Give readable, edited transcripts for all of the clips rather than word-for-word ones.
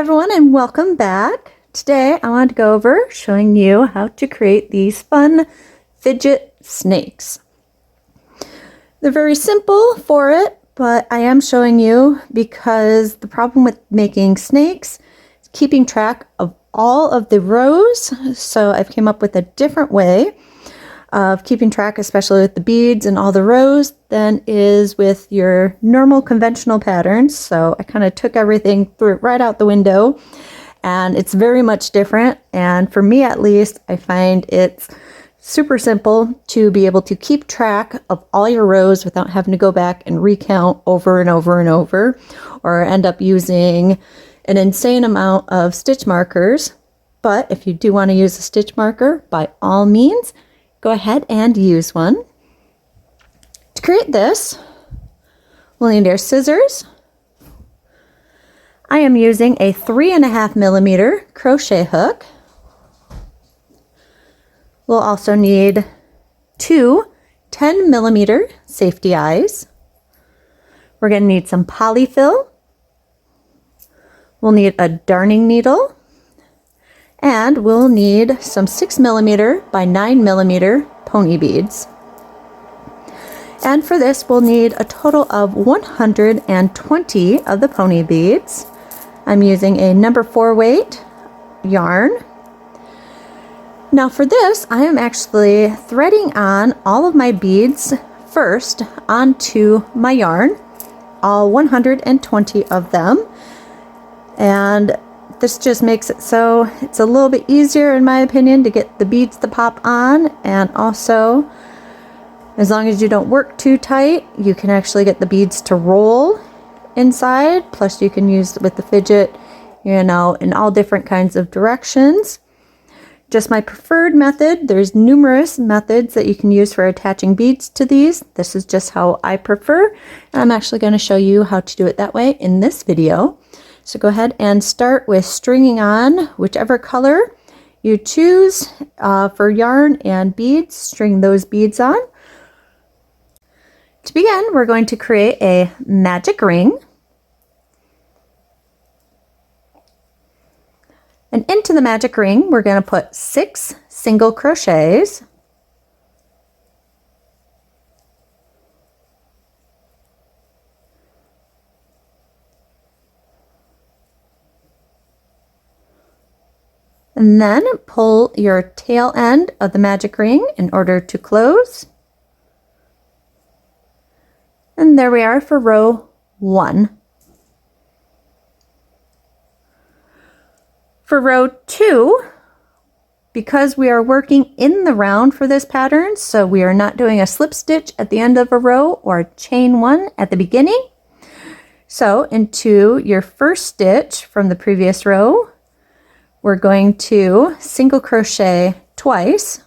everyone, and welcome back. Today I want to go over showing you how to create these fun fidget snakes. They're very simple for it, but I am showing you because the problem with making snakes is keeping track of all of the rows. So I've came up with a different way of keeping track, especially with the beads and all the rows, than is with your normal conventional patterns. So I kind of took everything, threw it right out the window, and it's very much different. And for me, at least, I find it's super simple to be able to keep track of all your rows without having to go back and recount over and over and over, or end up using an insane amount of stitch markers. But if you do want to use a stitch marker, by all means, go ahead and use one. To create this, we'll need our scissors. I am using a 3.5 millimeter crochet hook. We'll also need two 10 millimeter safety eyes. We're going to need some polyfill. We'll need a darning needle. And we'll need some 6 millimeter by 9 millimeter pony beads. And for this, we'll need a total of 120 of the pony beads. I'm using a number 4 weight yarn. Now for this, I am actually threading on all of my beads first onto my yarn, all 120 of them. And this just makes it so it's a little bit easier, in my opinion, to get the beads to pop on, and also, as long as you don't work too tight, you can actually get the beads to roll inside. Plus you can use it with the fidget, in all different kinds of directions. Just my preferred method. There's numerous methods that you can use for attaching beads to these. This is just how I prefer, and I'm actually going to show you how to do it that way in this video. So go ahead and start with stringing on whichever color you choose for yarn and beads. String those beads on. To begin, we're going to create a magic ring. And into the magic ring, we're going to put 6 single crochets. And then pull your tail end of the magic ring in order to close. And there we are for row 1. For row 2, because we are working in the round for this pattern, so we are not doing a slip stitch at the end of a row or chain 1 at the beginning. So into your first stitch from the previous row, we're going to single crochet twice,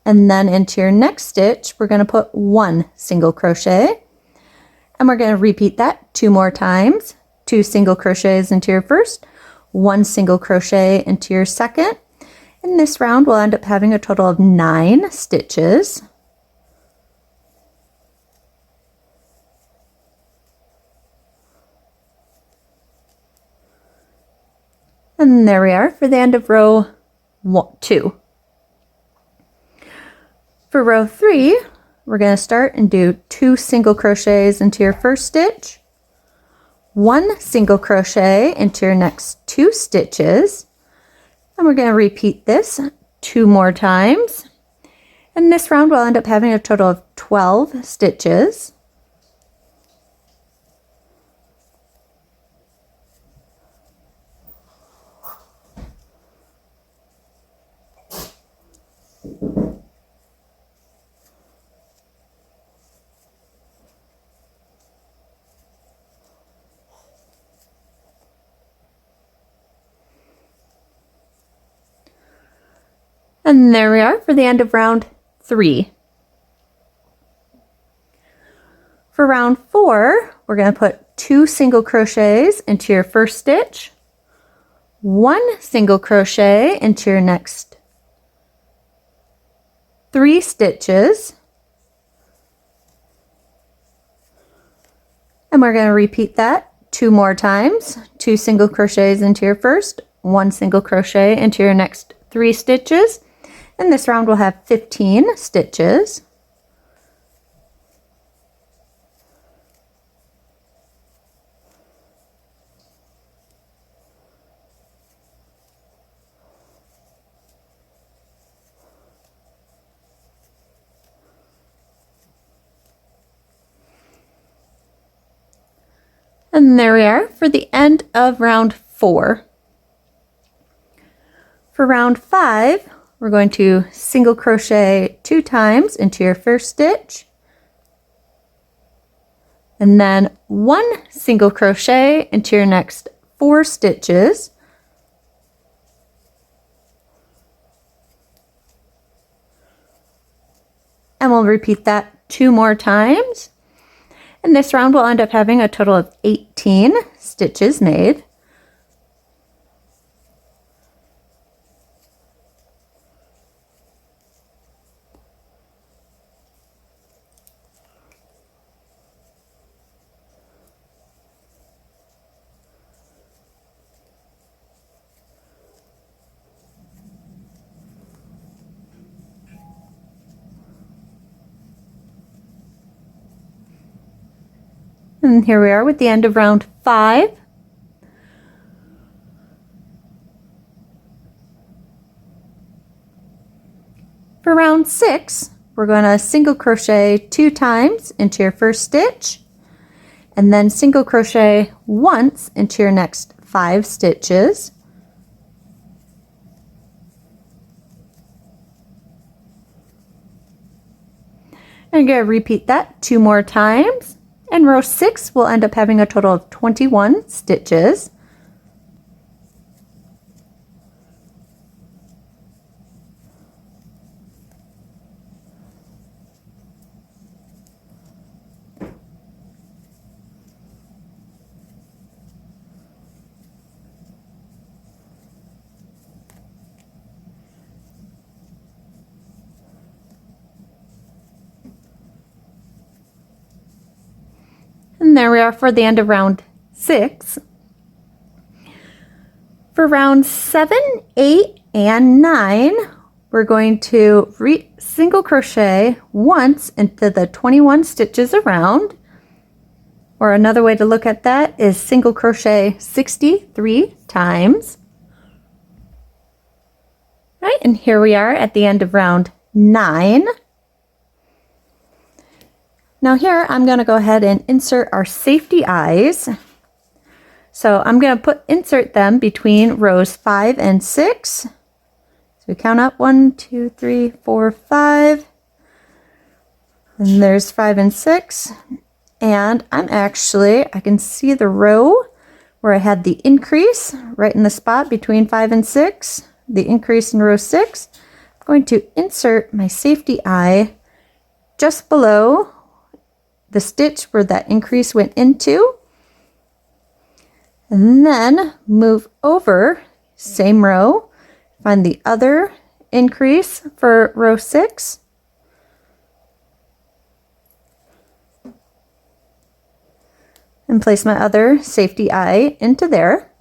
and then into your next stitch we're going to put 1 single crochet, and we're going to repeat that 2 more times. 2 single crochets into your first, 1 single crochet into your second. In this round we'll end up having a total of 9 stitches. And there we are for the end of row 2. For row 3, we're going to start and do 2 single crochets into your first stitch, 1 single crochet into your next 2 stitches, and we're going to repeat this 2 more times. And this round we'll end up having a total of 12 stitches. And there we are for the end of round 3. For round 4, we're going to put 2 single crochets into your first stitch, 1 single crochet into your next 3 stitches, and we're going to repeat that 2 more times, 2 single crochets into your first, 1 single crochet into your next 3 stitches, and this round will have 15 stitches. And there we are for the end of round 4. For round 5, we're going to single crochet 2 times into your first stitch, and then 1 single crochet into your next 4 stitches. And we'll repeat that 2 more times. And this round will end up having a total of 18 stitches made. And here we are with the end of round 5. For round 6, we're going to single crochet 2 times into your first stitch, and then single crochet once into your next 5 stitches. And I'm going to repeat that 2 more times. And row 6 will end up having a total of 21 stitches. And there we are for the end of round 6. For round 7, 8, and 9, we're going to single crochet once into the 21 stitches around, or another way to look at that is single crochet 63 times. Right, and here we are at the end of round 9. Now here I'm going to go ahead and insert our safety eyes. So I'm going to insert them between rows 5 and 6. So we count up 1, 2, 3, 4, 5. And there's 5 and 6. And I can see the row where I had the increase right in the spot between 5 and 6, the increase in row 6. I'm going to insert my safety eye just below the stitch where that increase went into, and then move over, same row, find the other increase for row 6, and place my other safety eye into there.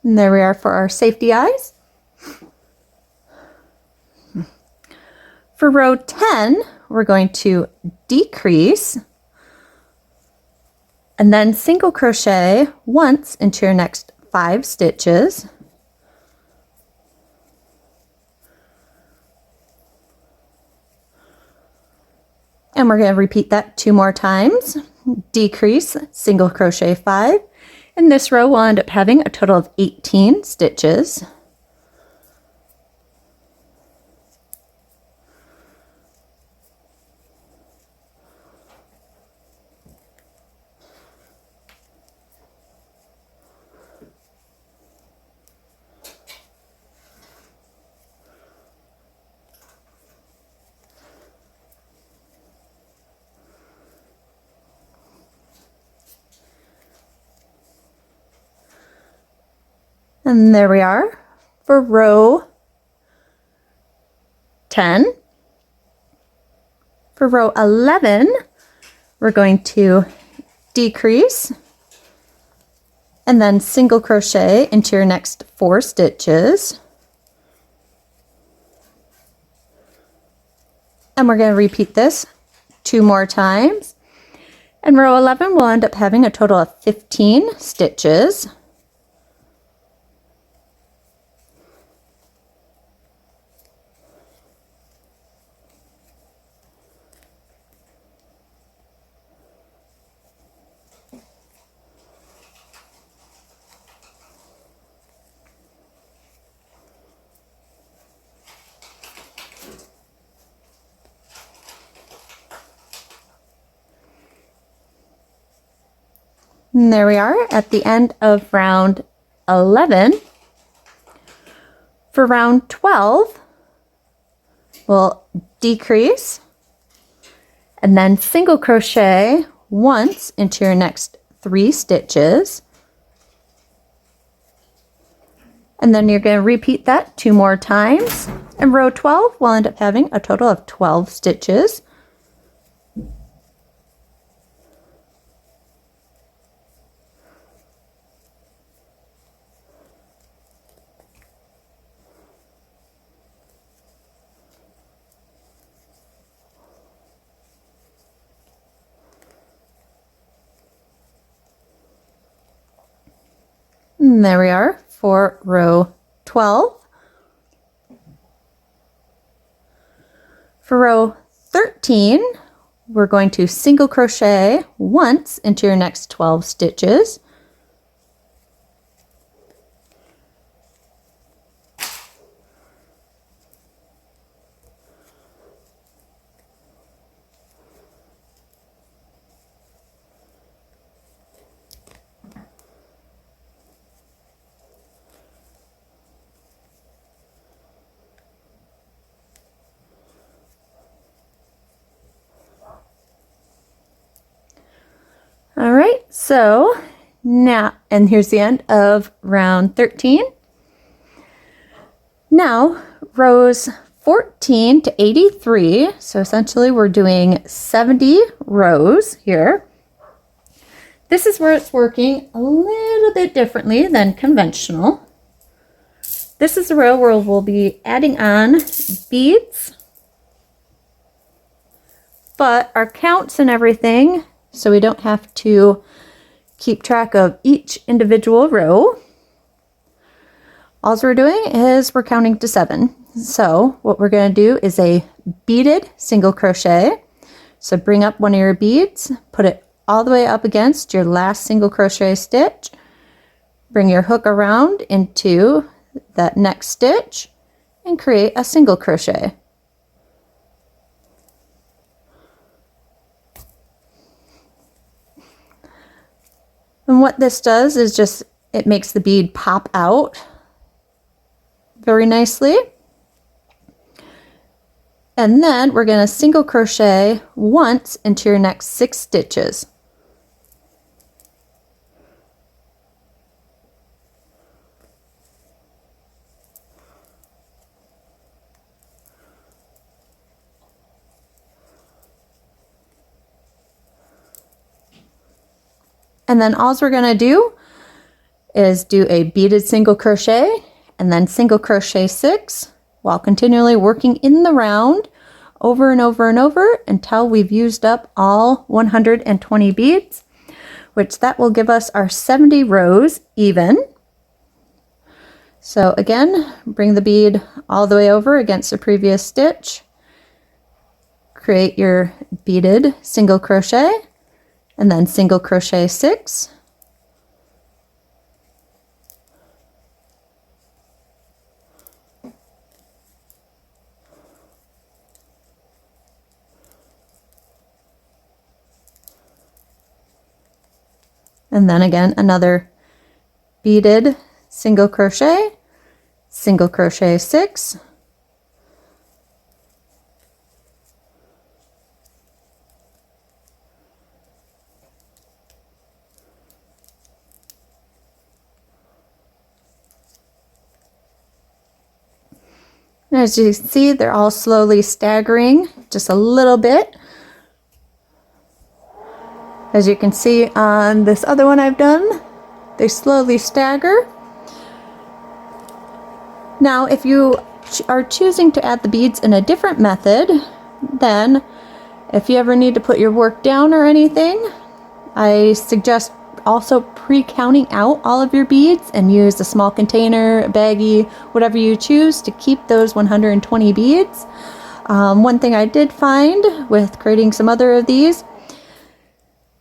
And there we are for our safety eyes. For row 10, we're going to decrease and then single crochet once into your next 5 stitches. And we're going to repeat that 2 more times. Decrease, single crochet 5. And this row will end up having a total of 18 stitches. And there we are For row 10, for row 11, we're going to decrease and then single crochet into your next 4 stitches. And we're going to repeat this 2 more times. And row 11 will end up having a total of 15 stitches. And there we are at the end of round 11. For round 12, we'll decrease and then single crochet once into your next 3 stitches. And then you're going to repeat that 2 more times. And row 12 will end up having a total of 12 stitches. And there we are for row 12. For row 13, we're going to single crochet once into your next 12 stitches. All right, so now, and here's the end of round 13. Now, rows 14 to 83, so essentially we're doing 70 rows here. This is where it's working a little bit differently than conventional. This is the row where we'll be adding on beads, but our counts and everything, so we don't have to keep track of each individual row. All we're doing is we're counting to 7. So what we're going to do is a beaded single crochet. So bring up one of your beads, put it all the way up against your last single crochet stitch. Bring your hook around into that next stitch and create a single crochet. And what this does is just, it makes the bead pop out very nicely. And then we're going to single crochet once into your next 6 stitches. And then all we're going to do is do a beaded single crochet and then single crochet 6 while continually working in the round over and over and over until we've used up all 120 beads, which that will give us our 70 rows even. So again, bring the bead all the way over against the previous stitch, create your beaded single crochet, and then single crochet 6. And then again, another beaded single crochet 6. And as you can see, they're all slowly staggering just a little bit. As you can see on this other one I've done, they slowly stagger. Now, if you are choosing to add the beads in a different method, then if you ever need to put your work down or anything, I suggest also pre-counting out all of your beads and use a small container, a baggie, whatever you choose to keep those 120 beads. One thing I did find with creating some other of these,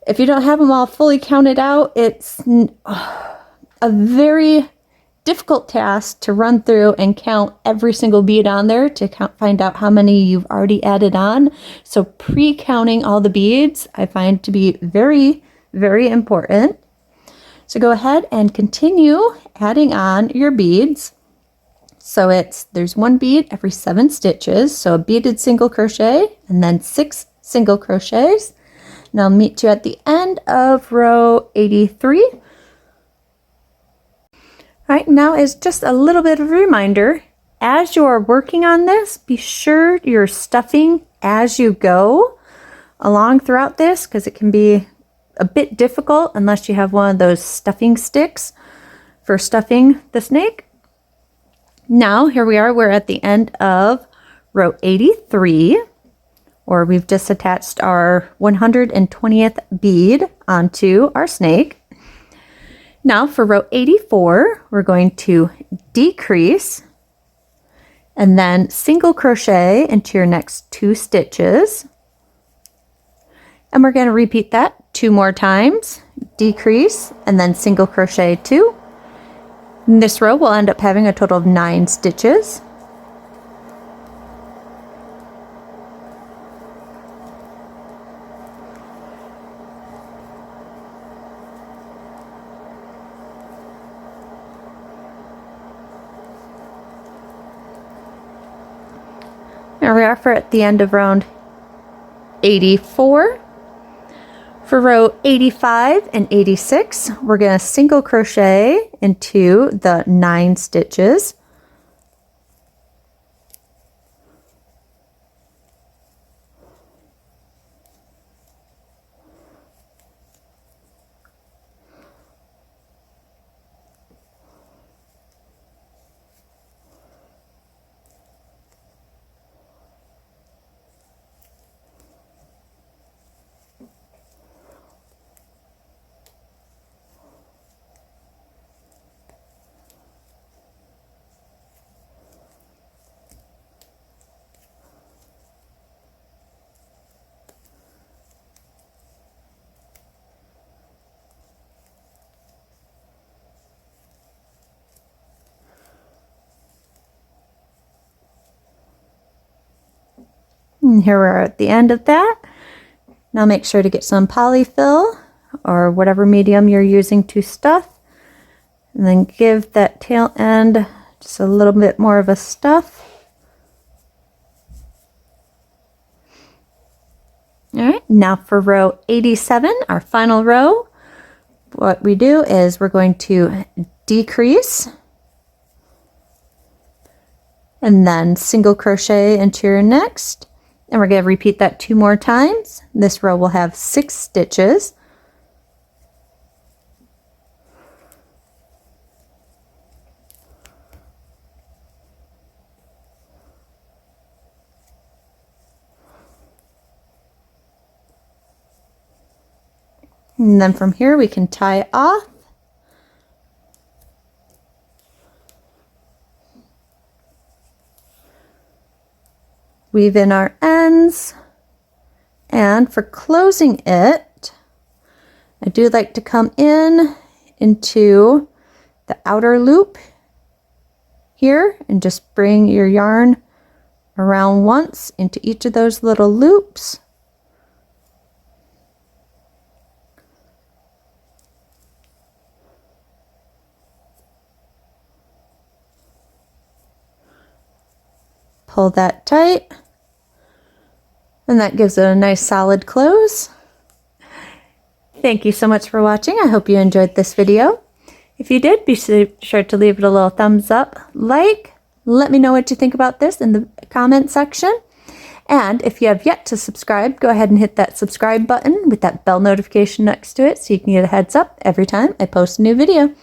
if you don't have them all fully counted out, it's a very difficult task to run through and count every single bead on there to find out how many you've already added on. So pre-counting all the beads I find to be very, very important. So go ahead and continue adding on your beads. So there's one bead every 7 stitches. So a beaded single crochet and then 6 single crochets. And I'll meet you at the end of row 83. All right, now is just a little bit of a reminder. As you are working on this, be sure you're stuffing as you go along throughout this, because it can be a bit difficult unless you have one of those stuffing sticks for stuffing the snake. Now, here we are, we're at the end of row 83. Or we've just attached our 120th bead onto our snake. Now for row 84, we're going to decrease and then single crochet into your next 2 stitches. And we're going to repeat that 2 more times, decrease and then single crochet 2. In this row, we'll end up having a total of 9 stitches. There we are for at the end of round 84. For row 85 and 86, we're going to single crochet into the 9 stitches. And here we're at the end of that. Now make sure to get some polyfill or whatever medium you're using to stuff. And then give that tail end just a little bit more of a stuff. All right, now for row 87, our final row, what we do is we're going to decrease and then single crochet into your next. And we're going to repeat that 2 more times. This row will have 6 stitches. And then from here we can tie off. Weave in our ends, and for closing it, I do like to come into the outer loop here and just bring your yarn around once into each of those little loops. Pull that tight, and that gives it a nice solid close. Thank you so much for watching. I hope you enjoyed this video. If you did, be sure to leave it a little thumbs up, like, Let me know what you think about this in the comment section. And if you have yet to subscribe, go ahead and hit that subscribe button with that bell notification next to it so you can get a heads up every time I post a new video.